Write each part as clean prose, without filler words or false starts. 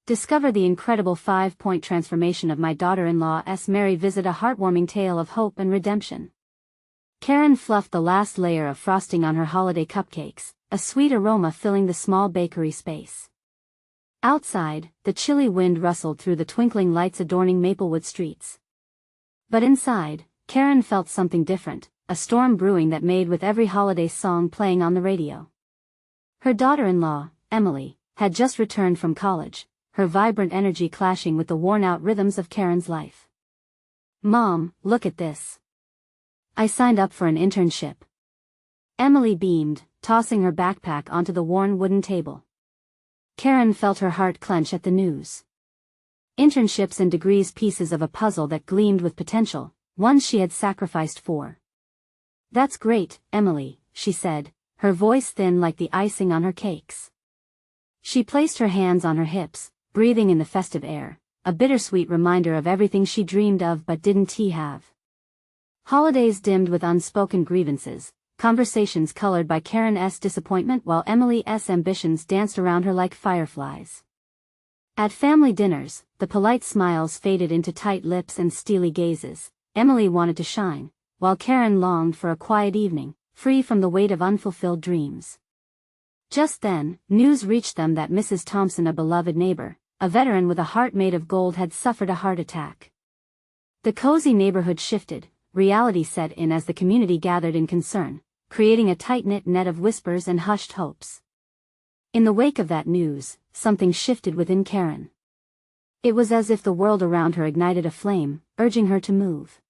Discover the incredible 5-point transformation of my daughter-in-law's merry visit, a heartwarming tale of hope and redemption. Karen fluffed the last layer of frosting on her holiday cupcakes, a sweet aroma filling the small bakery space. Outside, the chilly wind rustled through the twinkling lights adorning Maplewood streets. But inside, Karen felt something different, a storm brewing that made with every holiday song playing on the radio. Her daughter-in-law, Emily, had just returned from college, her vibrant energy clashing with the worn-out rhythms of Karen's life. "Mom, look at this. I signed up for an internship." Emily beamed, tossing her backpack onto the worn wooden table. Karen felt her heart clench at the news. Internships and degrees, pieces of a puzzle that gleamed with potential, ones she had sacrificed for. "That's great, Emily," she said, her voice thin like the icing on her cakes. She placed her hands on her hips, breathing in the festive air, a bittersweet reminder of everything she dreamed of but didn't have. Holidays dimmed with unspoken grievances, conversations colored by Karen's disappointment while Emily's ambitions danced around her like fireflies. At family dinners, the polite smiles faded into tight lips and steely gazes. Emily wanted to shine, while Karen longed for a quiet evening, free from the weight of unfulfilled dreams. Just then, news reached them that Mrs. Thompson, a beloved neighbor, a veteran with a heart made of gold, had suffered a heart attack. The cozy neighborhood shifted, reality set in as the community gathered in concern, creating a tight-knit net of whispers and hushed hopes. In the wake of that news, something shifted within Karen. It was as if the world around her ignited a flame, urging her to move.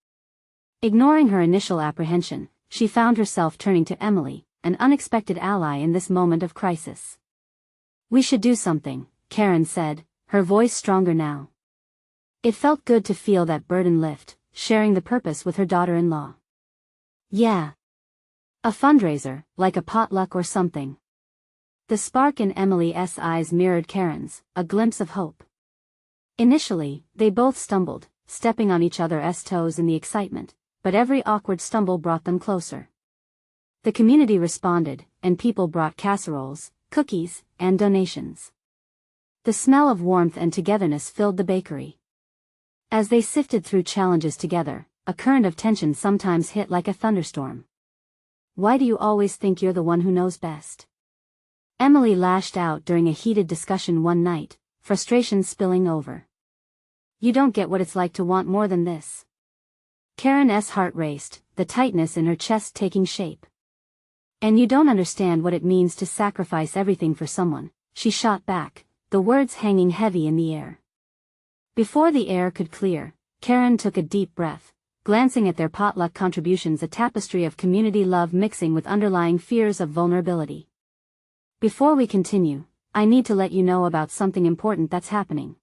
Ignoring her initial apprehension, she found herself turning to Emily, an unexpected ally in this moment of crisis. "We should do something," Karen said, her voice stronger now. It felt good to feel that burden lift, sharing the purpose with her daughter-in-law. "Yeah. A fundraiser, like a potluck or something." The spark in Emily's eyes mirrored Karen's, a glimpse of hope. Initially, they both stumbled, stepping on each other's toes in the excitement, but every awkward stumble brought them closer. The community responded, and people brought casseroles, cookies, and donations. The smell of warmth and togetherness filled the bakery. As they sifted through challenges together, a current of tension sometimes hit like a thunderstorm. "Why do you always think you're the one who knows best?" Emily lashed out during a heated discussion one night, frustration spilling over. "You don't get what it's like to want more than this." Karen's heart raced, the tightness in her chest taking shape. "And you don't understand what it means to sacrifice everything for someone," she shot back, the words hanging heavy in the air. Before the air could clear, Karen took a deep breath, glancing at their potluck contributions, a tapestry of community love mixing with underlying fears of vulnerability. "Before we continue, I need to let you know about something important that's happening.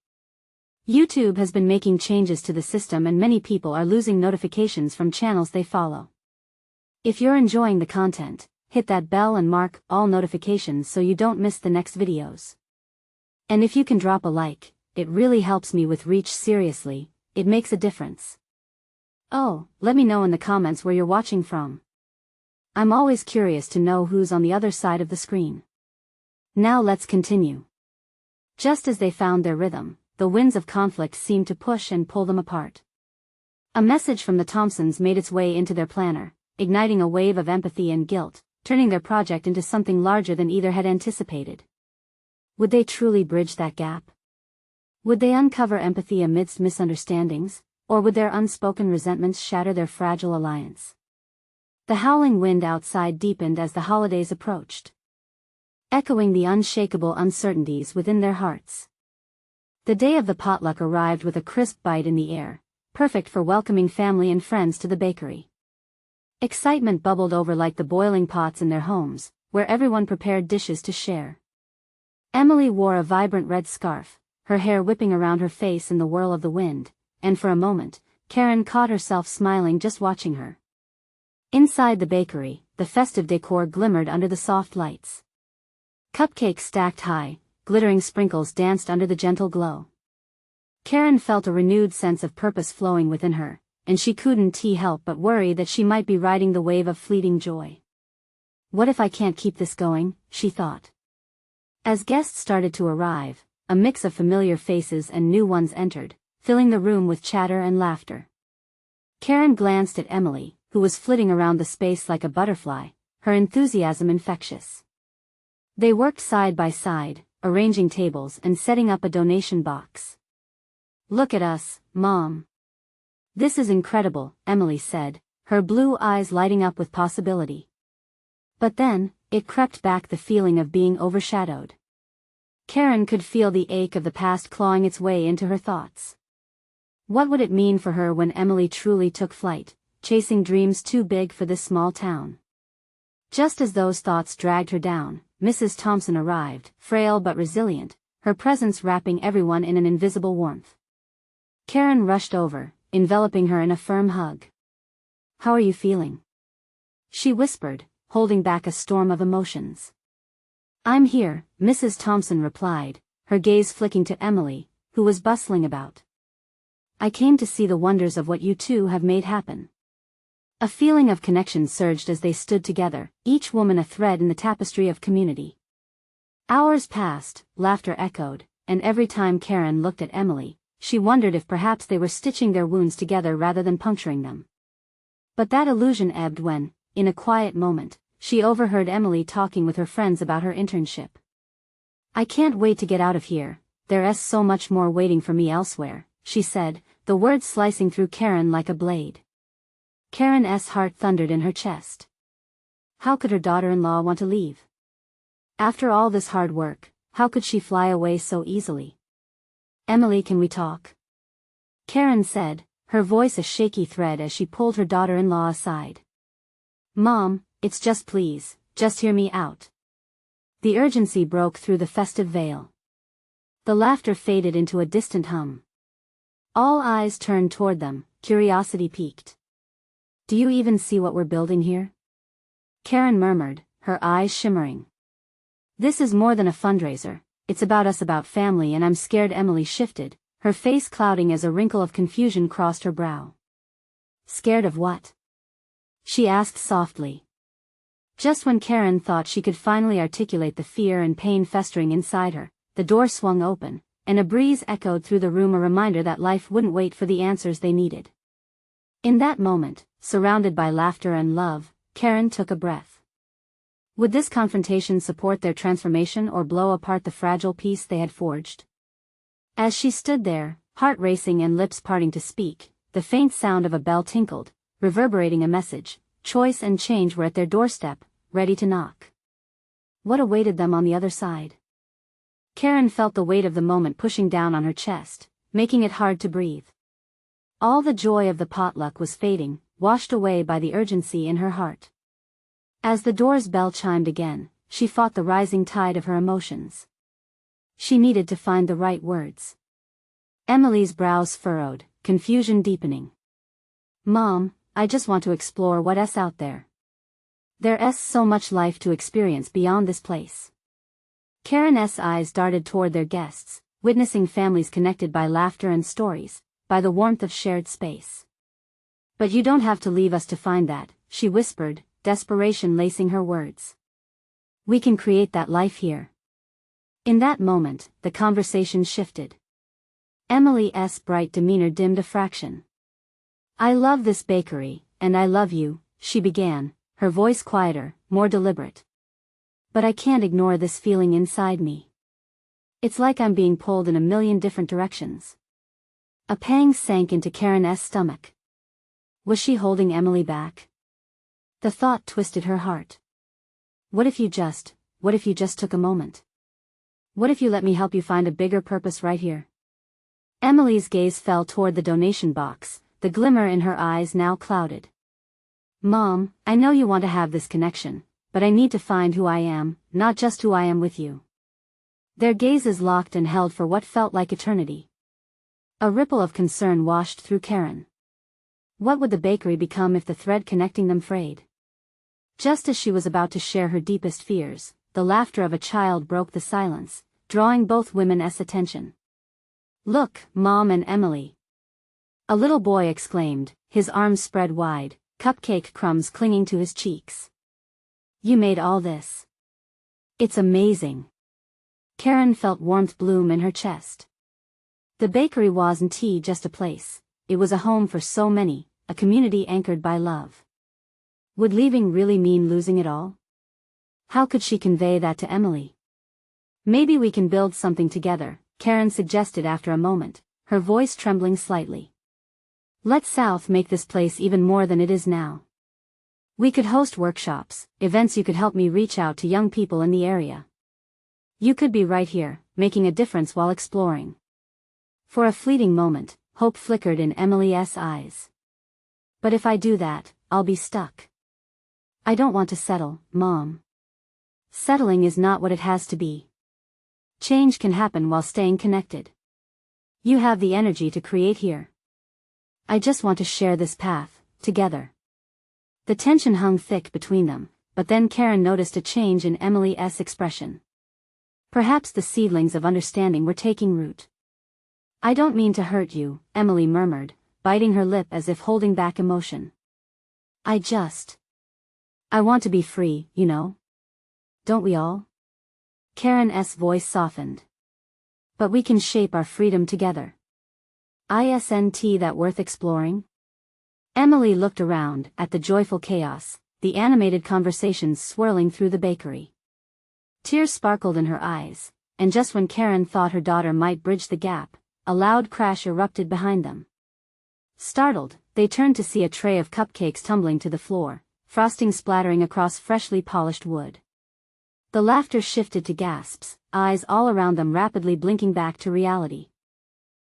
YouTube has been making changes to the system and many people are losing notifications from channels they follow. If you're enjoying the content, hit that bell and mark all notifications so you don't miss the next videos. And if you can drop a like, it really helps me with reach. Seriously, it makes a difference. Oh, let me know in the comments where you're watching from. I'm always curious to know who's on the other side of the screen." Now let's continue. Just as they found their rhythm, the winds of conflict seemed to push and pull them apart. A message from the Thompsons made its way into their planner, igniting a wave of empathy and guilt, turning their project into something larger than either had anticipated. Would they truly bridge that gap? Would they uncover empathy amidst misunderstandings, or would their unspoken resentments shatter their fragile alliance? The howling wind outside deepened as the holidays approached, echoing the unshakable uncertainties within their hearts. The day of the potluck arrived with a crisp bite in the air, perfect for welcoming family and friends to the bakery. Excitement bubbled over like the boiling pots in their homes, where everyone prepared dishes to share. Emily wore a vibrant red scarf, her hair whipping around her face in the whirl of the wind, and for a moment, Karen caught herself smiling just watching her. Inside the bakery, the festive decor glimmered under the soft lights. Cupcakes stacked high, glittering sprinkles danced under the gentle glow. Karen felt a renewed sense of purpose flowing within her, and she couldn't help but worry that she might be riding the wave of fleeting joy. "What if I can't keep this going?" she thought. As guests started to arrive, a mix of familiar faces and new ones entered, filling the room with chatter and laughter. Karen glanced at Emily, who was flitting around the space like a butterfly, her enthusiasm infectious. They worked side by side, arranging tables and setting up a donation box. "Look at us, Mom. This is incredible," Emily said, her blue eyes lighting up with possibility. But then, it crept back the feeling of being overshadowed. Karen could feel the ache of the past clawing its way into her thoughts. What would it mean for her when Emily truly took flight, chasing dreams too big for this small town? Just as those thoughts dragged her down, Mrs. Thompson arrived, frail but resilient, her presence wrapping everyone in an invisible warmth. Karen rushed over, enveloping her in a firm hug. "How are you feeling?" she whispered, holding back a storm of emotions. "I'm here," Mrs. Thompson replied, her gaze flicking to Emily, who was bustling about. "I came to see the wonders of what you two have made happen." A feeling of connection surged as they stood together, each woman a thread in the tapestry of community. Hours passed, laughter echoed, and every time Karen looked at Emily, she wondered if perhaps they were stitching their wounds together rather than puncturing them. But that illusion ebbed when, in a quiet moment, she overheard Emily talking with her friends about her internship. "I can't wait to get out of here, there's so much more waiting for me elsewhere," she said, the words slicing through Karen like a blade. Karen's heart thundered in her chest. How could her daughter-in-law want to leave? After all this hard work, how could she fly away so easily? "Emily, can we talk?" Karen said, her voice a shaky thread as she pulled her daughter-in-law aside. "Mom, it's just hear me out." The urgency broke through the festive veil. The laughter faded into a distant hum. All eyes turned toward them, curiosity piqued. "Do you even see what we're building here?" Karen murmured, her eyes shimmering. "This is more than a fundraiser, it's about us, about family, and I'm scared." Emily shifted, her face clouding as a wrinkle of confusion crossed her brow. "Scared of what?" she asked softly. Just when Karen thought she could finally articulate the fear and pain festering inside her, the door swung open, and a breeze echoed through the room, a reminder that life wouldn't wait for the answers they needed. In that moment, surrounded by laughter and love, Karen took a breath. Would this confrontation support their transformation or blow apart the fragile peace they had forged? As she stood there, heart racing and lips parting to speak, the faint sound of a bell tinkled, reverberating a message. Choice and change were at their doorstep, ready to knock. What awaited them on the other side? Karen felt the weight of the moment pushing down on her chest, making it hard to breathe. All the joy of the potluck was fading, washed away by the urgency in her heart. As the door's bell chimed again, she fought the rising tide of her emotions. She needed to find the right words. Emily's brows furrowed, confusion deepening. "Mom, I just want to explore what's out there. There's so much life to experience beyond this place." Karen's eyes darted toward their guests, witnessing families connected by laughter and stories, by the warmth of shared space. "But you don't have to leave us to find that," she whispered, desperation lacing her words. "We can create that life here." In that moment, the conversation shifted. Emily's bright demeanor dimmed a fraction. "I love this bakery, and I love you," she began, her voice quieter, more deliberate. "But I can't ignore this feeling inside me. It's like I'm being pulled in a million different directions." A pang sank into Karen's stomach. Was she holding Emily back? The thought twisted her heart. What if you just took a moment? What if you let me help you find a bigger purpose right here? Emily's gaze fell toward the donation box, the glimmer in her eyes now clouded. "Mom, I know you want to have this connection, but I need to find who I am, not just who I am with you." Their gazes locked and held for what felt like eternity. A ripple of concern washed through Karen. What would the bakery become if the thread connecting them frayed? Just as she was about to share her deepest fears, the laughter of a child broke the silence, drawing both women's attention. "Look, Mom and Emily!" a little boy exclaimed, his arms spread wide, cupcake crumbs clinging to his cheeks. "You made all this. It's amazing." Karen felt warmth bloom in her chest. The bakery wasn't just a place, it was a home for so many, a community anchored by love. Would leaving really mean losing it all? How could she convey that to Emily? Maybe we can build something together, Karen suggested after a moment, her voice trembling slightly. Let's South make this place even more than it is now. We could host workshops, events. You could help me reach out to young people in the area. You could be right here, making a difference while exploring. For a fleeting moment, hope flickered in Emily's eyes. But if I do that, I'll be stuck. I don't want to settle, Mom. Settling is not what it has to be. Change can happen while staying connected. You have the energy to create here. I just want to share this path, together. The tension hung thick between them, but then Karen noticed a change in Emily's expression. Perhaps the seedlings of understanding were taking root. I don't mean to hurt you, Emily murmured, biting her lip as if holding back emotion. I want to be free, you know. Don't we all? Karen's voice softened. But we can shape our freedom together. Isn't that worth exploring? Emily looked around, at the joyful chaos, the animated conversations swirling through the bakery. Tears sparkled in her eyes, and just when Karen thought her daughter might bridge the gap, a loud crash erupted behind them. Startled, they turned to see a tray of cupcakes tumbling to the floor, frosting splattering across freshly polished wood. The laughter shifted to gasps, eyes all around them rapidly blinking back to reality.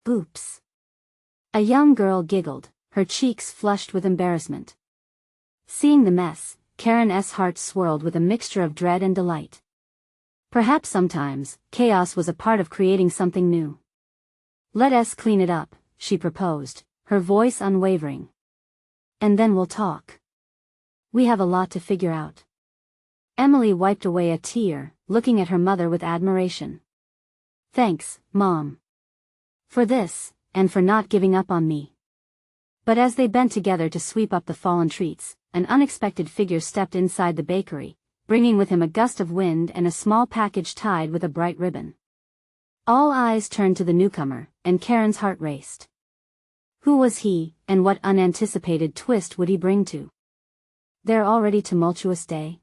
Oops. A young girl giggled, her cheeks flushed with embarrassment. Seeing the mess, Karen's heart swirled with a mixture of dread and delight. Perhaps sometimes, chaos was a part of creating something new. Let us clean it up, she proposed, her voice unwavering. And then we'll talk. We have a lot to figure out. Emily wiped away a tear, looking at her mother with admiration. Thanks, Mom. For this, and for not giving up on me. But as they bent together to sweep up the fallen treats, an unexpected figure stepped inside the bakery, bringing with him a gust of wind and a small package tied with a bright ribbon. All eyes turned to the newcomer, and Karen's heart raced. Who was he, and what unanticipated twist would he bring to their already tumultuous day?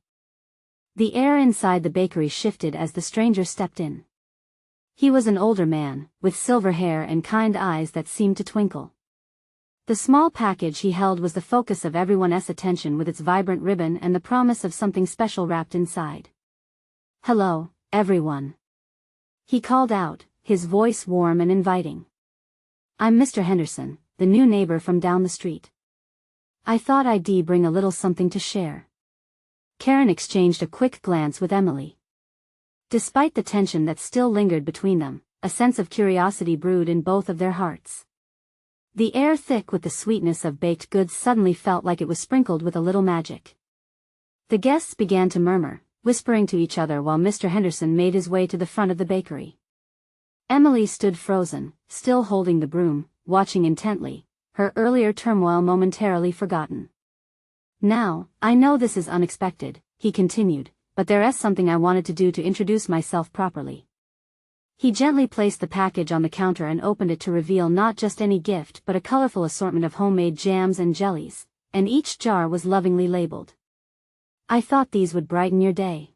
The air inside the bakery shifted as the stranger stepped in. He was an older man, with silver hair and kind eyes that seemed to twinkle. The small package he held was the focus of everyone's attention, with its vibrant ribbon and the promise of something special wrapped inside. Hello, everyone. He called out, his voice warm and inviting. I'm Mr. Henderson, the new neighbor from down the street. I thought I'd bring a little something to share. Karen exchanged a quick glance with Emily. Despite the tension that still lingered between them, a sense of curiosity brewed in both of their hearts. The air, thick with the sweetness of baked goods, suddenly felt like it was sprinkled with a little magic. The guests began to murmur, whispering to each other while Mr. Henderson made his way to the front of the bakery. Emily stood frozen, still holding the broom, watching intently, her earlier turmoil momentarily forgotten. Now, I know this is unexpected, he continued, but there is something I wanted to do to introduce myself properly. He gently placed the package on the counter and opened it to reveal not just any gift but a colorful assortment of homemade jams and jellies, and each jar was lovingly labeled. I thought these would brighten your day.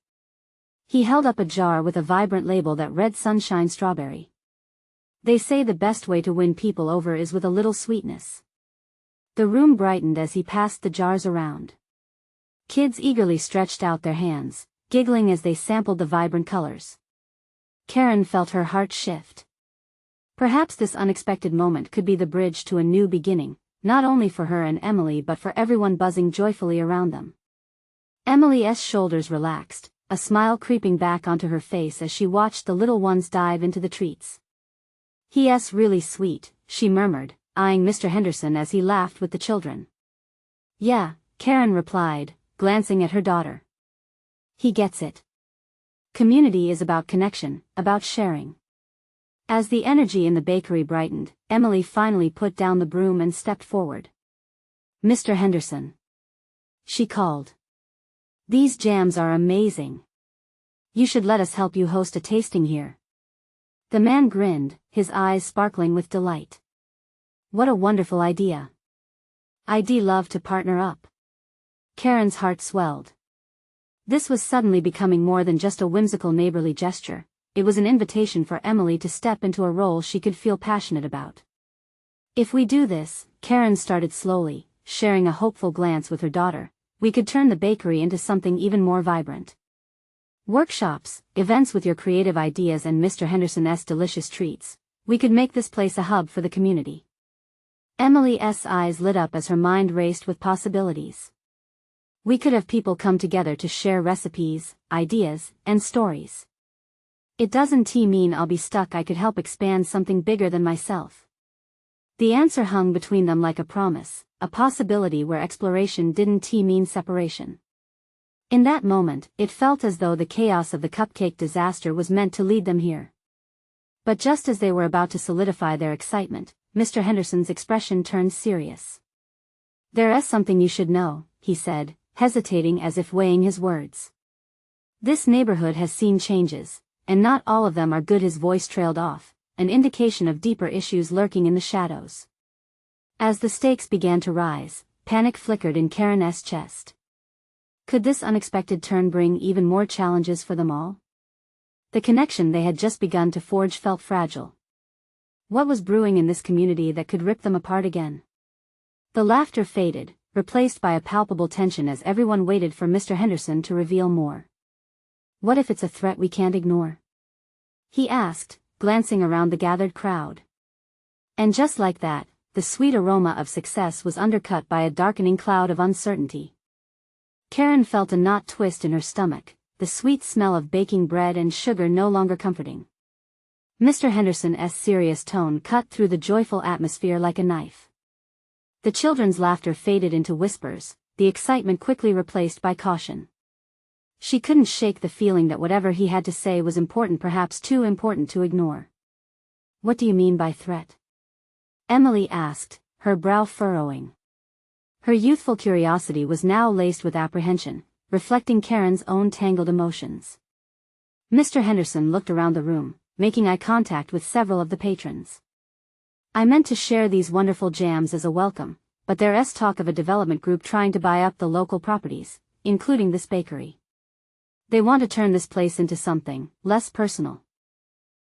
He held up a jar with a vibrant label that read Sunshine Strawberry. They say the best way to win people over is with a little sweetness. The room brightened as he passed the jars around. Kids eagerly stretched out their hands, giggling as they sampled the vibrant colors. Karen felt her heart shift. Perhaps this unexpected moment could be the bridge to a new beginning, not only for her and Emily but for everyone buzzing joyfully around them. Emily's shoulders relaxed, a smile creeping back onto her face as she watched the little ones dive into the treats. He's really sweet, she murmured, eyeing Mr. Henderson as he laughed with the children. Yeah, Karen replied, glancing at her daughter. He gets it. Community is about connection, about sharing. As the energy in the bakery brightened, Emily finally put down the broom and stepped forward. Mr. Henderson. She called. These jams are amazing. You should let us help you host a tasting here. The man grinned, his eyes sparkling with delight. What a wonderful idea. I'd love to partner up. Karen's heart swelled. This was suddenly becoming more than just a whimsical neighborly gesture. It was an invitation for Emily to step into a role she could feel passionate about. If we do this, Karen started slowly, sharing a hopeful glance with her daughter, we could turn the bakery into something even more vibrant. Workshops, events with your creative ideas and Mr. Henderson's delicious treats. We could make this place a hub for the community. Emily's eyes lit up as her mind raced with possibilities. We could have people come together to share recipes, ideas, and stories. It doesn't mean I'll be stuck. I could help expand something bigger than myself. The answer hung between them like a promise, a possibility where exploration didn't mean separation. In that moment, it felt as though the chaos of the cupcake disaster was meant to lead them here. But just as they were about to solidify their excitement, Mr. Henderson's expression turned serious. There's something you should know, he said, hesitating as if weighing his words. This neighborhood has seen changes, and not all of them are good. His voice trailed off, an indication of deeper issues lurking in the shadows. As the stakes began to rise, panic flickered in Karen's chest. Could this unexpected turn bring even more challenges for them all? The connection they had just begun to forge felt fragile. What was brewing in this community that could rip them apart again? The laughter faded, replaced by a palpable tension as everyone waited for Mr. Henderson to reveal more. What if it's a threat we can't ignore? He asked, glancing around the gathered crowd. And just like that, the sweet aroma of success was undercut by a darkening cloud of uncertainty. Karen felt a knot twist in her stomach, the sweet smell of baking bread and sugar no longer comforting. Mr. Henderson's serious tone cut through the joyful atmosphere like a knife. The children's laughter faded into whispers, the excitement quickly replaced by caution. She couldn't shake the feeling that whatever he had to say was important, perhaps too important to ignore. What do you mean by threat? Emily asked, her brow furrowing. Her youthful curiosity was now laced with apprehension, reflecting Karen's own tangled emotions. Mr. Henderson looked around the room, making eye contact with several of the patrons. I meant to share these wonderful jams as a welcome, but there's talk of a development group trying to buy up the local properties, including this bakery. They want to turn this place into something less personal.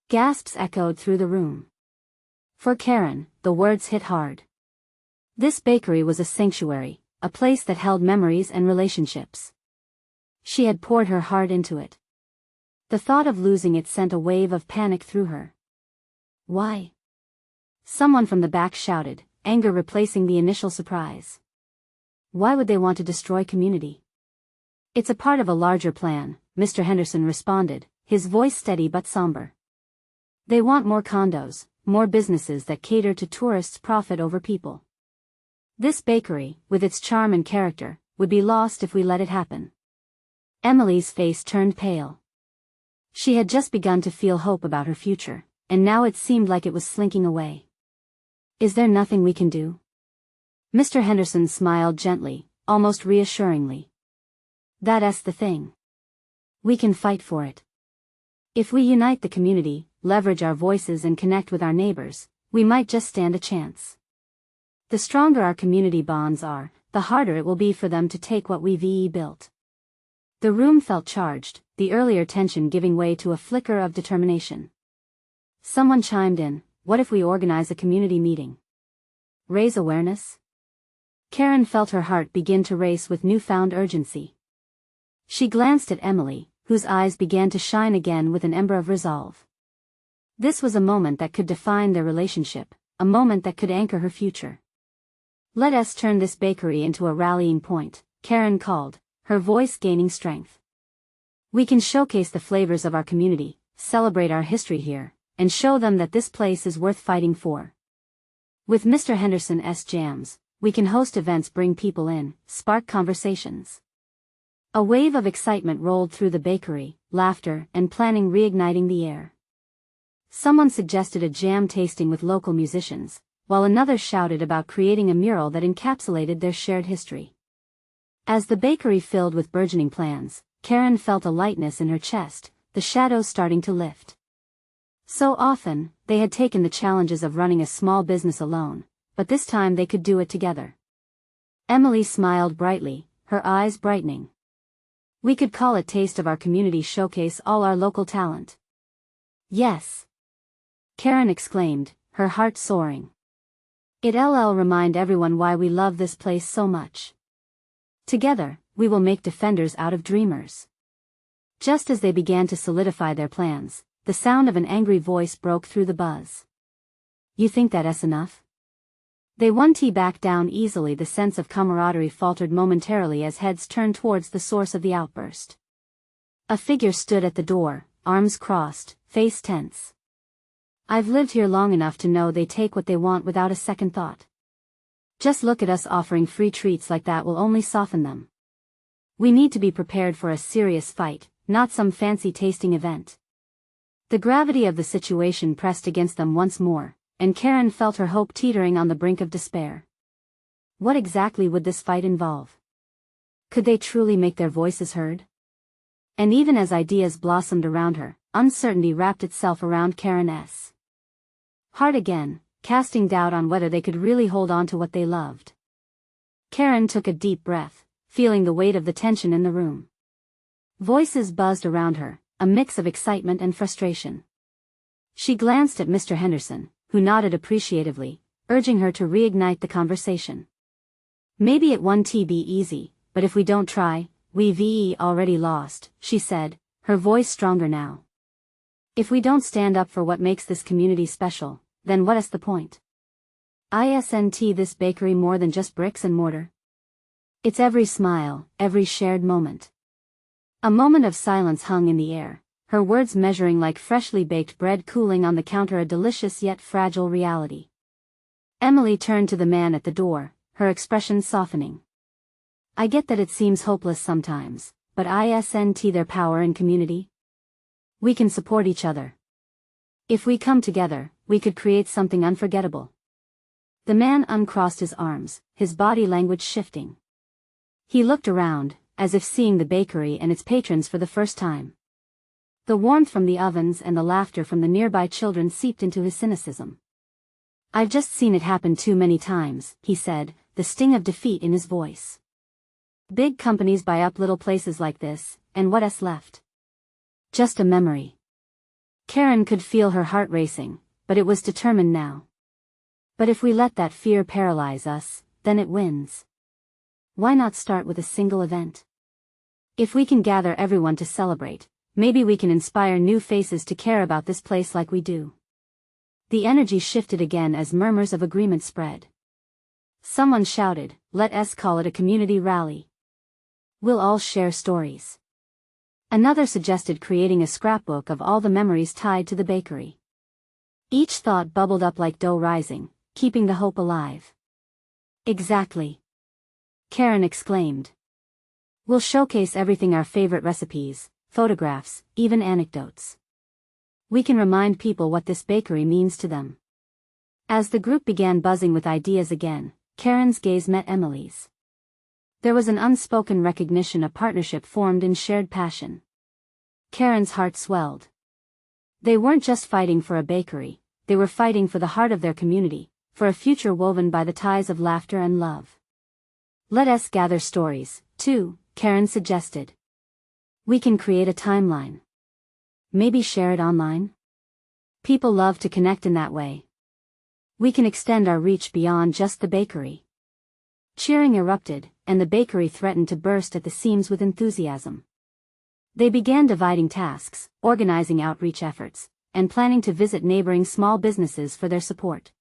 Gasps echoed through the room. For Karen, the words hit hard. This bakery was a sanctuary, a place that held memories and relationships. She had poured her heart into it. The thought of losing it sent a wave of panic through her. Why? Someone from the back shouted, anger replacing the initial surprise. Why would they want to destroy community? It's a part of a larger plan, Mr. Henderson responded, his voice steady but somber. They want more condos, more businesses that cater to tourists' profit over people. This bakery, with its charm and character, would be lost if we let it happen. Emily's face turned pale. She had just begun to feel hope about her future, and now it seemed like it was slinking away. Is there nothing we can do? Mr. Henderson smiled gently, almost reassuringly. That's the thing. We can fight for it. If we unite the community, leverage our voices and connect with our neighbors, we might just stand a chance. The stronger our community bonds are, the harder it will be for them to take what we've built. The room felt charged, the earlier tension giving way to a flicker of determination. Someone chimed in, what if we organize a community meeting? Raise awareness? Karen felt her heart begin to race with newfound urgency. She glanced at Emily, whose eyes began to shine again with an ember of resolve. This was a moment that could define their relationship, a moment that could anchor her future. Let us turn this bakery into a rallying point, Karen called, her voice gaining strength. We can showcase the flavors of our community, celebrate our history here, and show them that this place is worth fighting for. With Mr. Henderson's jams, we can host events, bring people in, spark conversations. A wave of excitement rolled through the bakery, laughter and planning reigniting the air. Someone suggested a jam tasting with local musicians, while another shouted about creating a mural that encapsulated their shared history. As the bakery filled with burgeoning plans, Karen felt a lightness in her chest, the shadows starting to lift. So often, they had taken the challenges of running a small business alone, but this time they could do it together. Emily smiled brightly, her eyes brightening. We could call it Taste of Our Community, showcase all our local talent. Yes, Karen exclaimed, her heart soaring. It'll remind everyone why we love this place so much. Together, we will make defenders out of dreamers. Just as they began to solidify their plans, the sound of an angry voice broke through the buzz. You think that's enough? They won't back down easily. The sense of camaraderie faltered momentarily as heads turned towards the source of the outburst. A figure stood at the door, arms crossed, face tense. I've lived here long enough to know they take what they want without a second thought. Just look at us. Offering free treats like that will only soften them. We need to be prepared for a serious fight, not some fancy tasting event. The gravity of the situation pressed against them once more, and Karen felt her hope teetering on the brink of despair. What exactly would this fight involve? Could they truly make their voices heard? And even as ideas blossomed around her, uncertainty wrapped itself around Karen's heart again, casting doubt on whether they could really hold on to what they loved. Karen took a deep breath, feeling the weight of the tension in the room. Voices buzzed around her, a mix of excitement and frustration. She glanced at Mr. Henderson, who nodded appreciatively, urging her to reignite the conversation. Maybe it won't be easy, but if we don't try, we've already lost, she said, her voice stronger now. If we don't stand up for what makes this community special, then what is the point? Isn't this bakery more than just bricks and mortar? It's every smile, every shared moment. A moment of silence hung in the air, her words measuring like freshly baked bread cooling on the counter, a delicious yet fragile reality. Emily turned to the man at the door, her expression softening. I get that it seems hopeless sometimes, but isn't there power in community? We can support each other. If we come together, we could create something unforgettable. The man uncrossed his arms, his body language shifting. He looked around, as if seeing the bakery and its patrons for the first time. The warmth from the ovens and the laughter from the nearby children seeped into his cynicism. I've just seen it happen too many times, he said, the sting of defeat in his voice. Big companies buy up little places like this, and what's left? Just a memory. Karen could feel her heart racing, but it was determined now. But if we let that fear paralyze us, then it wins. Why not start with a single event? If we can gather everyone to celebrate, maybe we can inspire new faces to care about this place like we do. The energy shifted again as murmurs of agreement spread. Someone shouted, let's call it a community rally. We'll all share stories. Another suggested creating a scrapbook of all the memories tied to the bakery. Each thought bubbled up like dough rising, keeping the hope alive. Exactly, Karen exclaimed. We'll showcase everything, our favorite recipes, photographs, even anecdotes. We can remind people what this bakery means to them. As the group began buzzing with ideas again, Karen's gaze met Emily's. There was an unspoken recognition, a partnership formed in shared passion. Karen's heart swelled. They weren't just fighting for a bakery, they were fighting for the heart of their community, for a future woven by the ties of laughter and love. Let us gather stories, too, Karen suggested. We can create a timeline. Maybe share it online? People love to connect in that way. We can extend our reach beyond just the bakery. Cheering erupted, and the bakery threatened to burst at the seams with enthusiasm. They began dividing tasks, organizing outreach efforts, and planning to visit neighboring small businesses for their support.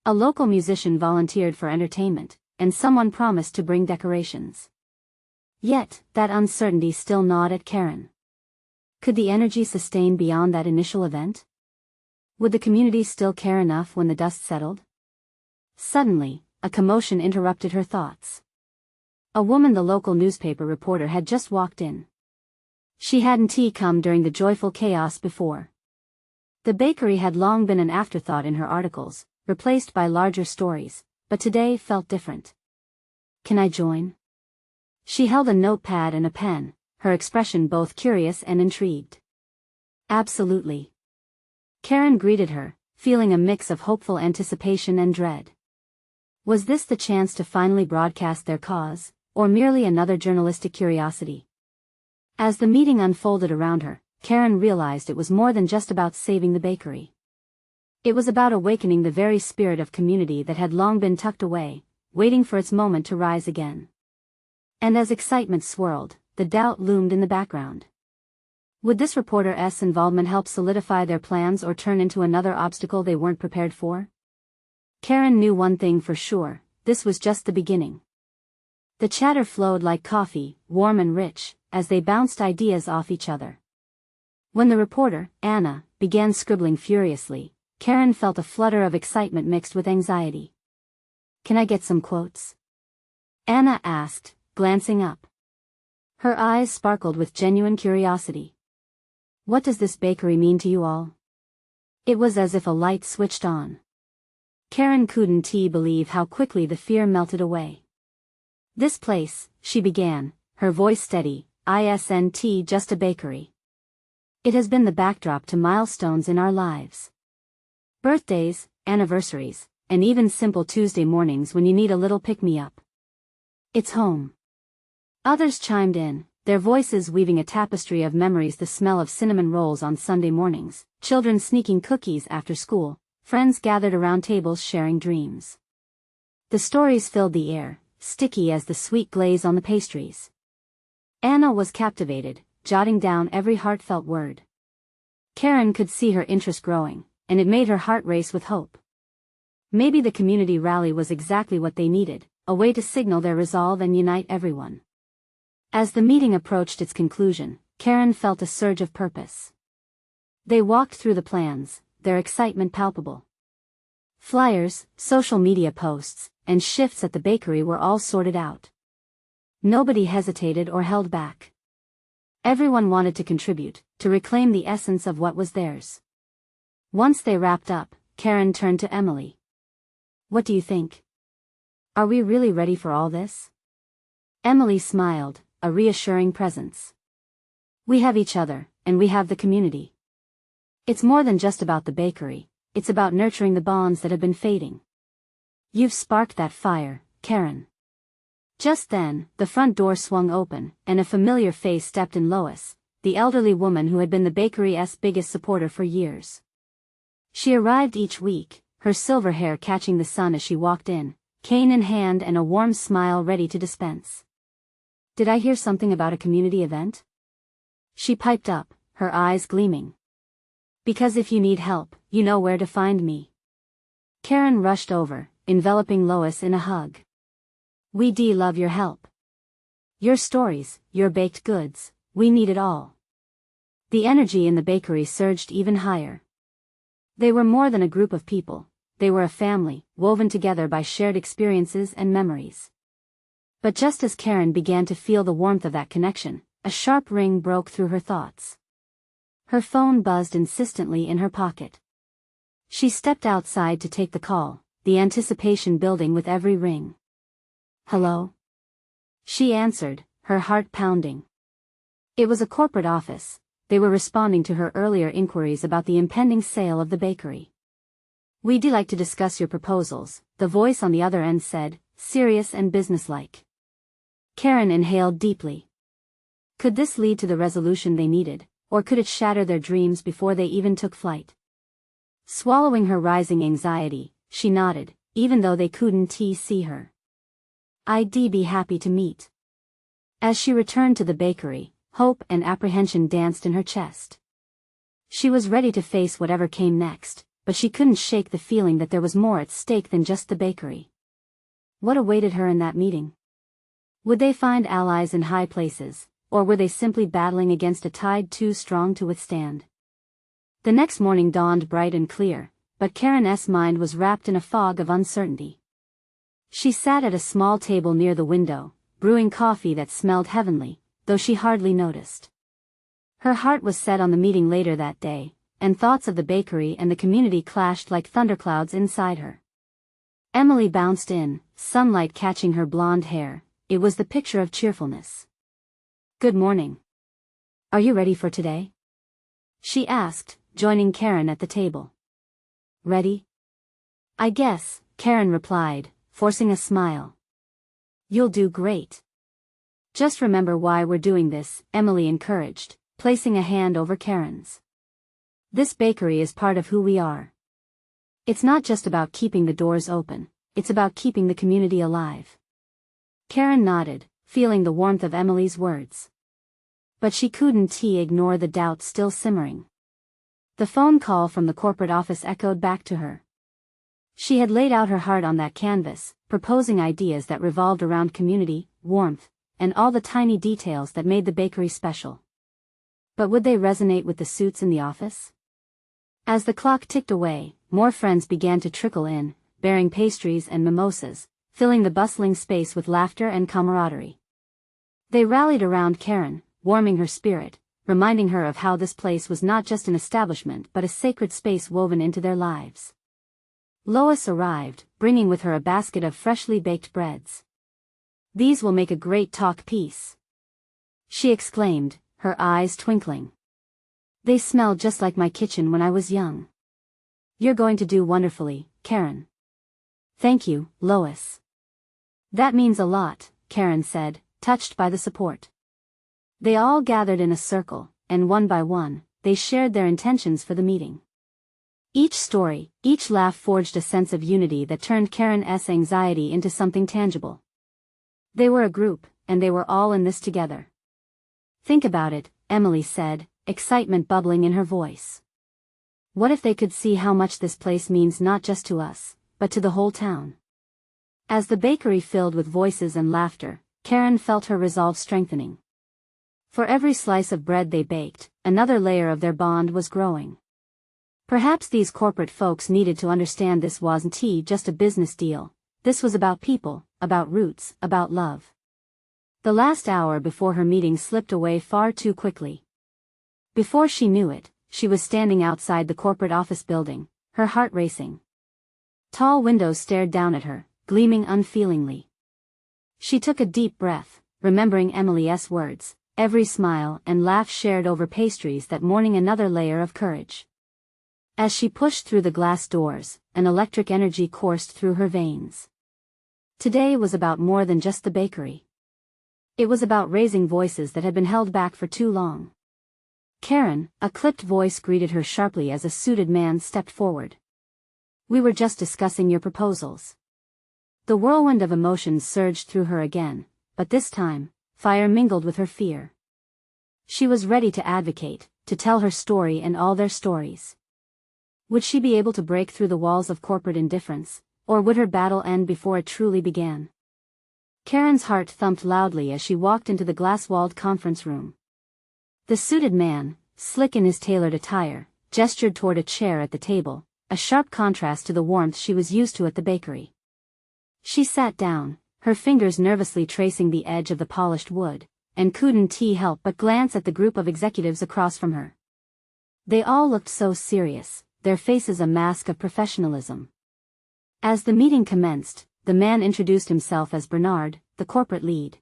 A local musician volunteered for entertainment, and someone promised to bring decorations. Yet, that uncertainty still gnawed at Karen. Could the energy sustain beyond that initial event? Would the community still care enough when the dust settled? Suddenly, a commotion interrupted her thoughts. A woman, the local newspaper reporter, had just walked in. She hadn't come during the joyful chaos before. The bakery had long been an afterthought in her articles, replaced by larger stories, but today felt different. Can I join? She held a notepad and a pen, her expression both curious and intrigued. Absolutely. Karen greeted her, feeling a mix of hopeful anticipation and dread. Was this the chance to finally broadcast their cause, or merely another journalistic curiosity? As the meeting unfolded around her, Karen realized it was more than just about saving the bakery. It was about awakening the very spirit of community that had long been tucked away, waiting for its moment to rise again. And as excitement swirled, the doubt loomed in the background. Would this reporter's involvement help solidify their plans or turn into another obstacle they weren't prepared for? Karen knew one thing for sure: this was just the beginning. The chatter flowed like coffee, warm and rich, as they bounced ideas off each other. When the reporter, Anna, began scribbling furiously, Karen felt a flutter of excitement mixed with anxiety. "Can I get some quotes?" Anna asked, glancing up. Her eyes sparkled with genuine curiosity. "What does this bakery mean to you all?" It was as if a light switched on. Karen couldn't believe how quickly the fear melted away. "This place," she began, her voice steady, "isn't just a bakery. It has been the backdrop to milestones in our lives. Birthdays, anniversaries, and even simple Tuesday mornings when you need a little pick-me-up. It's home." Others chimed in, their voices weaving a tapestry of memories: the smell of cinnamon rolls on Sunday mornings, children sneaking cookies after school, friends gathered around tables sharing dreams. The stories filled the air, sticky as the sweet glaze on the pastries. Anna was captivated, jotting down every heartfelt word. Karen could see her interest growing, and it made her heart race with hope. Maybe the community rally was exactly what they needed, a way to signal their resolve and unite everyone. As the meeting approached its conclusion, Karen felt a surge of purpose. They walked through the plans, their excitement palpable. Flyers, social media posts, and shifts at the bakery were all sorted out. Nobody hesitated or held back. Everyone wanted to contribute, to reclaim the essence of what was theirs. Once they wrapped up, Karen turned to Emily. "What do you think? Are we really ready for all this?" Emily smiled, a reassuring presence. "We have each other, and we have the community. It's more than just about the bakery, it's about nurturing the bonds that have been fading." "You've sparked that fire, Karen." Just then, the front door swung open, and a familiar face stepped in: Lois, the elderly woman who had been the bakery's biggest supporter for years. She arrived each week, her silver hair catching the sun as she walked in, cane in hand and a warm smile ready to dispense. "Did I hear something about a community event?" she piped up, her eyes gleaming. "Because if you need help, you know where to find me." Karen rushed over, enveloping Lois in a hug. "We love your help. Your stories, your baked goods, we need it all." The energy in the bakery surged even higher. They were more than a group of people, they were a family, woven together by shared experiences and memories. But just as Karen began to feel the warmth of that connection, a sharp ring broke through her thoughts. Her phone buzzed insistently in her pocket. She stepped outside to take the call, the anticipation building with every ring. "Hello?" she answered, her heart pounding. It was a corporate office. They were responding to her earlier inquiries about the impending sale of the bakery. "We'd like to discuss your proposals," the voice on the other end said, serious and businesslike. Karen inhaled deeply. Could this lead to the resolution they needed, or could it shatter their dreams before they even took flight? Swallowing her rising anxiety, she nodded, even though they couldn't see her. "I'd be happy to meet." As she returned to the bakery, hope and apprehension danced in her chest. She was ready to face whatever came next, but she couldn't shake the feeling that there was more at stake than just the bakery. What awaited her in that meeting? Would they find allies in high places, or were they simply battling against a tide too strong to withstand? The next morning dawned bright and clear, but Karen's mind was wrapped in a fog of uncertainty. She sat at a small table near the window, brewing coffee that smelled heavenly, though she hardly noticed. Her heart was set on the meeting later that day, and thoughts of the bakery and the community clashed like thunderclouds inside her. Emily bounced in, sunlight catching her blonde hair. It was the picture of cheerfulness. "Good morning." Are you ready for today? She asked, joining Karen at the table. Ready? I guess, Karen replied, forcing a smile. You'll do great. Just remember why we're doing this, Emily encouraged, placing a hand over Karen's. This bakery is part of who we are. It's not just about keeping the doors open, it's about keeping the community alive. Karen nodded, feeling the warmth of Emily's words. But she couldn't ignore the doubt still simmering. The phone call from the corporate office echoed back to her. She had laid out her heart on that canvas, proposing ideas that revolved around community, warmth, and all the tiny details that made the bakery special. But would they resonate with the suits in the office? As the clock ticked away, more friends began to trickle in, bearing pastries and mimosas, filling the bustling space with laughter and camaraderie. They rallied around Karen, warming her spirit, reminding her of how this place was not just an establishment but a sacred space woven into their lives. Lois arrived, bringing with her a basket of freshly baked breads. These will make a great talk piece, she exclaimed, her eyes twinkling. They smell just like my kitchen when I was young. You're going to do wonderfully, Karen. Thank you, Lois. That means a lot, Karen said, touched by the support. They all gathered in a circle, and one by one, they shared their intentions for the meeting. Each story, each laugh forged a sense of unity that turned Karen's anxiety into something tangible. They were a group, and they were all in this together. Think about it, Emily said, excitement bubbling in her voice. What if they could see how much this place means not just to us, but to the whole town? As the bakery filled with voices and laughter, Karen felt her resolve strengthening. For every slice of bread they baked, another layer of their bond was growing. Perhaps these corporate folks needed to understand this wasn't just a business deal. This was about people, about roots, about love. The last hour before her meeting slipped away far too quickly. Before she knew it, she was standing outside the corporate office building, her heart racing. Tall windows stared down at her, gleaming unfeelingly. She took a deep breath, remembering Emily's words, every smile and laugh shared over pastries that morning, another layer of courage. As she pushed through the glass doors, an electric energy coursed through her veins. Today was about more than just the bakery. It was about raising voices that had been held back for too long. Karen, a clipped voice greeted her sharply as a suited man stepped forward. We were just discussing your proposals. The whirlwind of emotions surged through her again, but this time, fire mingled with her fear. She was ready to advocate, to tell her story and all their stories. Would she be able to break through the walls of corporate indifference, or would her battle end before it truly began? Karen's heart thumped loudly as she walked into the glass-walled conference room. The suited man, slick in his tailored attire, gestured toward a chair at the table, a sharp contrast to the warmth she was used to at the bakery. She sat down, her fingers nervously tracing the edge of the polished wood, and couldn't help but glance at the group of executives across from her. They all looked so serious, their faces a mask of professionalism. As the meeting commenced, the man introduced himself as Bernard, the corporate lead.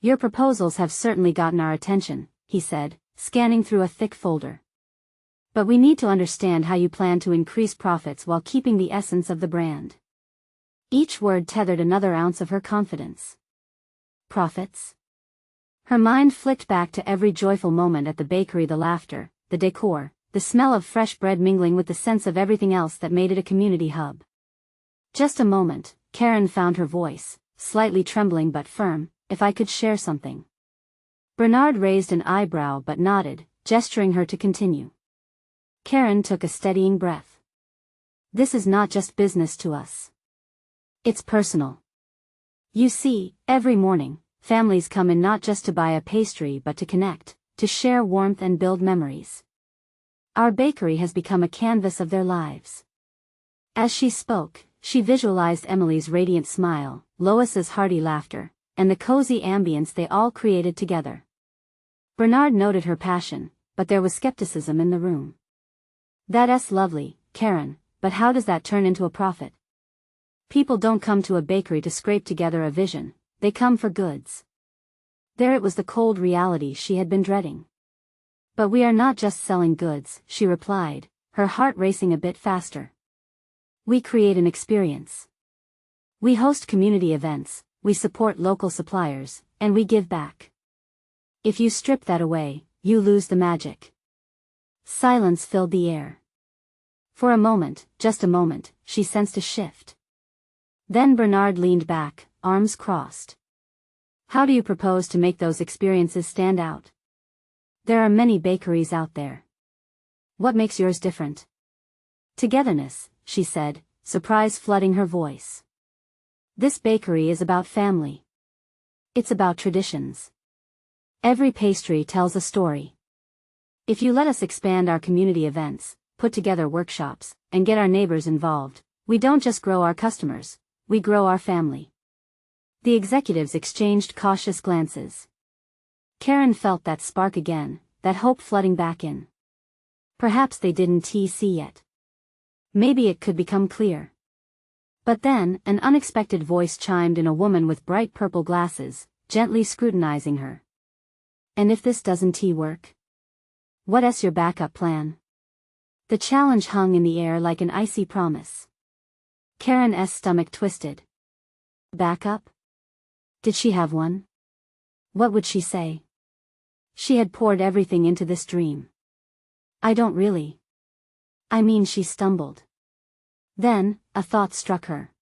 Your proposals have certainly gotten our attention, he said, scanning through a thick folder. But we need to understand how you plan to increase profits while keeping the essence of the brand. Each word tethered another ounce of her confidence. Profits? Her mind flicked back to every joyful moment at the bakery, the laughter, the decor, the smell of fresh bread mingling with the sense of everything else that made it a community hub. Just a moment, Karen found her voice, slightly trembling but firm. If I could share something. Bernard raised an eyebrow but nodded, gesturing her to continue. Karen took a steadying breath. This is not just business to us. It's personal. You see, every morning, families come in not just to buy a pastry but to connect, to share warmth and build memories. Our bakery has become a canvas of their lives. As she spoke, she visualized Emily's radiant smile, Lois's hearty laughter, and the cozy ambience they all created together. Bernard noted her passion, but there was skepticism in the room. That's lovely, Karen, but how does that turn into a profit? People don't come to a bakery to scrape together a vision, they come for goods. There it was, the cold reality she had been dreading. But we are not just selling goods, she replied, her heart racing a bit faster. We create an experience. We host community events, we support local suppliers, and we give back. If you strip that away, you lose the magic. Silence filled the air. For a moment, just a moment, she sensed a shift. Then Bernard leaned back, arms crossed. How do you propose to make those experiences stand out? There are many bakeries out there. What makes yours different? Togetherness, she said, surprise flooding her voice. This bakery is about family. It's about traditions. Every pastry tells a story. If you let us expand our community events, put together workshops, and get our neighbors involved, we don't just grow our customers, we grow our family. The executives exchanged cautious glances. Karen felt that spark again, that hope flooding back in. Perhaps they didn't see yet. Maybe it could become clear. But then, an unexpected voice chimed in, a woman with bright purple glasses, gently scrutinizing her. And if this doesn't work? What's your backup plan? The challenge hung in the air like an icy promise. Karen's stomach twisted. Backup? Did she have one? What would she say? She had poured everything into this dream. I don't really. I mean, she stumbled. Then, a thought struck her.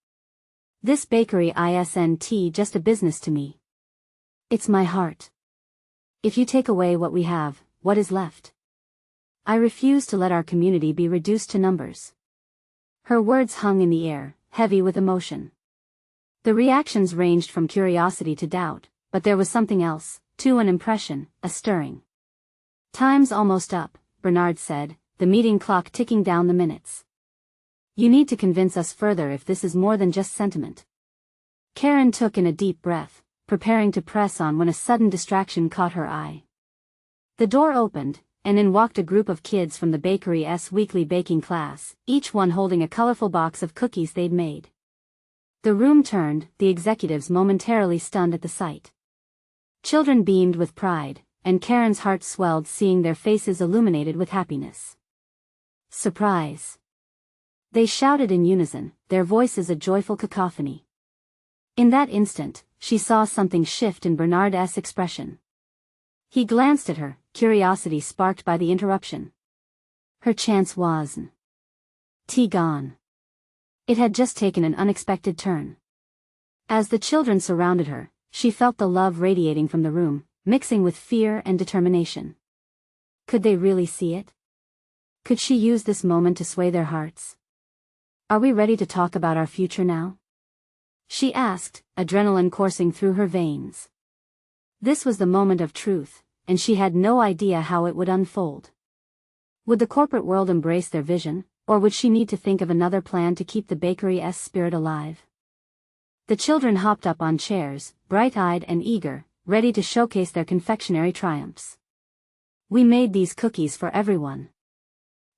This bakery isn't just a business to me. It's my heart. If you take away what we have, what is left? I refuse to let our community be reduced to numbers. Her words hung in the air, heavy with emotion. The reactions ranged from curiosity to doubt, but there was something else, too, an impression, a stirring. Time's almost up, Bernard said, the meeting clock ticking down the minutes. You need to convince us further if this is more than just sentiment. Karen took in a deep breath, preparing to press on when a sudden distraction caught her eye. The door opened, and in walked a group of kids from the bakery's weekly baking class, each one holding a colorful box of cookies they'd made. The room turned, the executives momentarily stunned at the sight. Children beamed with pride, and Karen's heart swelled seeing their faces illuminated with happiness. Surprise! They shouted in unison, their voices a joyful cacophony. In that instant, she saw something shift in Bernard's expression. He glanced at her, curiosity sparked by the interruption. Her chance was gone. It had just taken an unexpected turn. As the children surrounded her, she felt the love radiating from the room, mixing with fear and determination. Could they really see it? Could she use this moment to sway their hearts? Are we ready to talk about our future now? She asked, adrenaline coursing through her veins. This was the moment of truth, and she had no idea how it would unfold. Would the corporate world embrace their vision, or would she need to think of another plan to keep the bakery's spirit alive? The children hopped up on chairs, bright-eyed and eager, ready to showcase their confectionery triumphs. We made these cookies for everyone.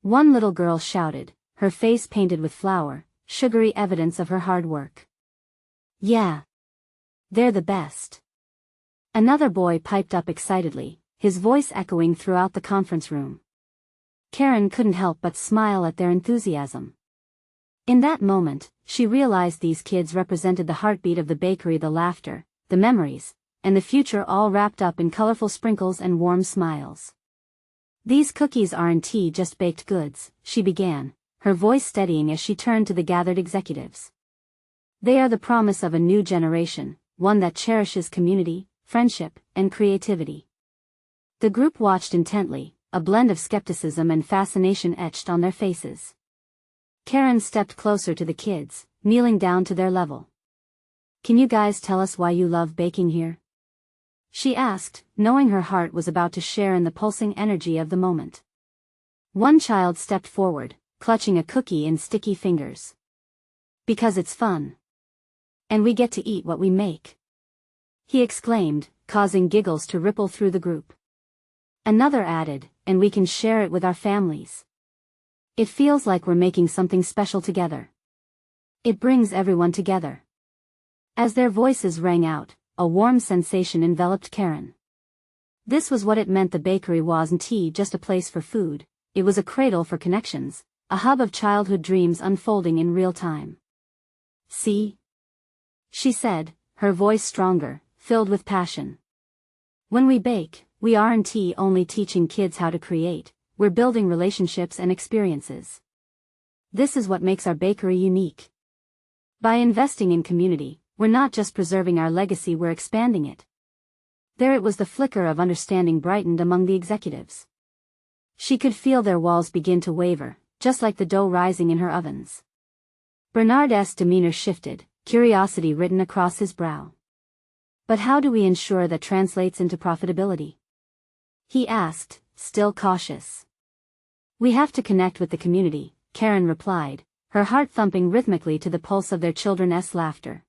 One little girl shouted, her face painted with flour, sugary evidence of her hard work. Yeah. They're the best. Another boy piped up excitedly, his voice echoing throughout the conference room. Karen couldn't help but smile at their enthusiasm. In that moment, she realized these kids represented the heartbeat of the bakery, the laughter, the memories, and the future all wrapped up in colorful sprinkles and warm smiles. These cookies aren't just baked goods, she began, her voice steadying as she turned to the gathered executives. They are the promise of a new generation, one that cherishes community, friendship, and creativity. The group watched intently, a blend of skepticism and fascination etched on their faces. Karen stepped closer to the kids, kneeling down to their level. Can you guys tell us why you love baking here? She asked, knowing her heart was about to share in the pulsing energy of the moment. One child stepped forward, clutching a cookie in sticky fingers. Because it's fun. And we get to eat what we make. He exclaimed, causing giggles to ripple through the group. Another added, and we can share it with our families. It feels like we're making something special together. It brings everyone together. As their voices rang out, a warm sensation enveloped Karen. This was what it meant. The bakery wasn't just a place for food, it was a cradle for connections, a hub of childhood dreams unfolding in real time. "See?" she said, her voice stronger, filled with passion. "When we bake, we aren't only teaching kids how to create, we're building relationships and experiences. This is what makes our bakery unique. By investing in community, we're not just preserving our legacy, we're expanding it." There it was, the flicker of understanding brightened among the executives. She could feel their walls begin to waver, just like the dough rising in her ovens. Bernard's demeanor shifted, curiosity written across his brow. "But how do we ensure that translates into profitability?" he asked, still cautious. "We have to connect with the community," Karen replied, her heart thumping rhythmically to the pulse of their children's laughter.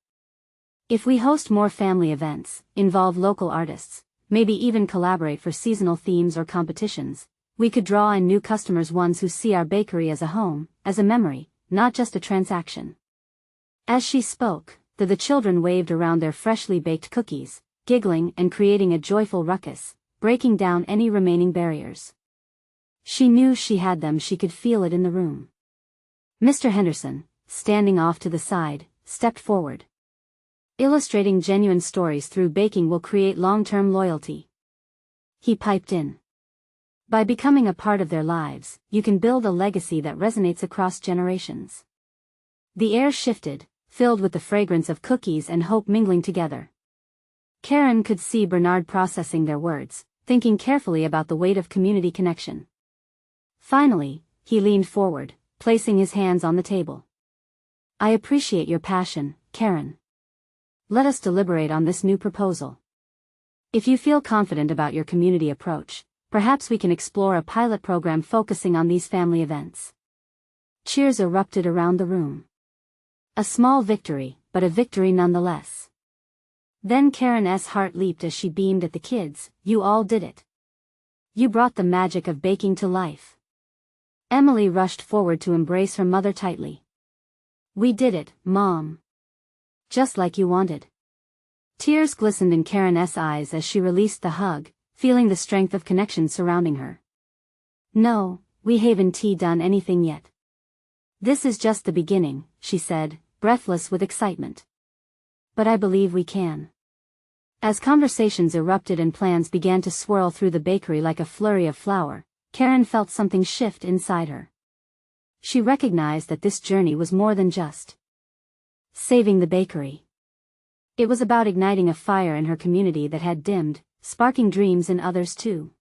"If we host more family events, involve local artists, maybe even collaborate for seasonal themes or competitions, we could draw in new customers, ones who see our bakery as a home, as a memory, not just a transaction." As she spoke, the children waved around their freshly baked cookies, giggling and creating a joyful ruckus, breaking down any remaining barriers. She knew she had them, she could feel it in the room. Mr. Henderson, standing off to the side, stepped forward. "Illustrating genuine stories through baking will create long-term loyalty," he piped in. "By becoming a part of their lives, you can build a legacy that resonates across generations." The air shifted, filled with the fragrance of cookies and hope mingling together. Karen could see Bernard processing their words, thinking carefully about the weight of community connection. Finally, he leaned forward, placing his hands on the table. "I appreciate your passion, Karen. Let us deliberate on this new proposal. If you feel confident about your community approach, perhaps we can explore a pilot program focusing on these family events." Cheers erupted around the room. A small victory, but a victory nonetheless. Then Karen's heart leaped as she beamed at the kids. "You all did it. You brought the magic of baking to life." Emily rushed forward to embrace her mother tightly. "We did it, Mom. Just like you wanted." Tears glistened in Karen's eyes as she released the hug, feeling the strength of connection surrounding her. "No, we haven't done anything yet. This is just the beginning," she said, breathless with excitement. "But I believe we can." As conversations erupted and plans began to swirl through the bakery like a flurry of flour, Karen felt something shift inside her. She recognized that this journey was more than just saving the bakery. It was about igniting a fire in her community that had dimmed, sparking dreams in others too.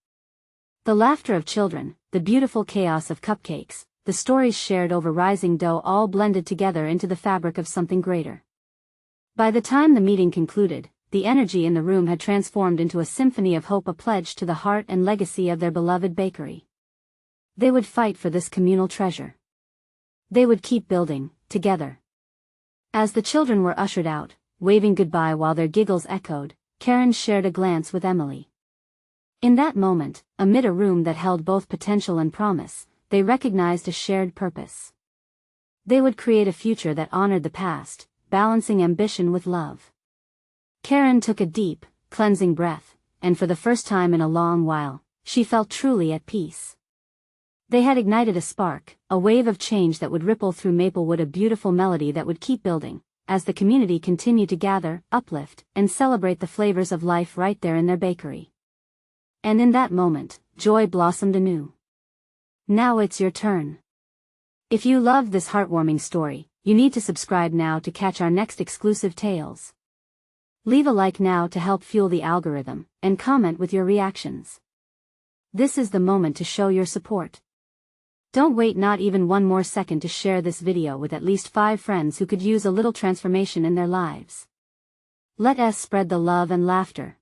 The laughter of children, the beautiful chaos of cupcakes, the stories shared over rising dough all blended together into the fabric of something greater. By the time the meeting concluded, the energy in the room had transformed into a symphony of hope, a pledge to the heart and legacy of their beloved bakery. They would fight for this communal treasure. They would keep building, together. As the children were ushered out, waving goodbye while their giggles echoed, Karen shared a glance with Emily. In that moment, amid a room that held both potential and promise, they recognized a shared purpose. They would create a future that honored the past, balancing ambition with love. Karen took a deep, cleansing breath, and for the first time in a long while, she felt truly at peace. They had ignited a spark, a wave of change that would ripple through Maplewood, a beautiful melody that would keep building, as the community continued to gather, uplift, and celebrate the flavors of life right there in their bakery. And in that moment, joy blossomed anew. Now it's your turn. If you loved this heartwarming story, you need to subscribe now to catch our next exclusive tales. Leave a like now to help fuel the algorithm, and comment with your reactions. This is the moment to show your support. Don't wait not even one more second to share this video with at least 5 friends who could use a little transformation in their lives. Let us spread the love and laughter.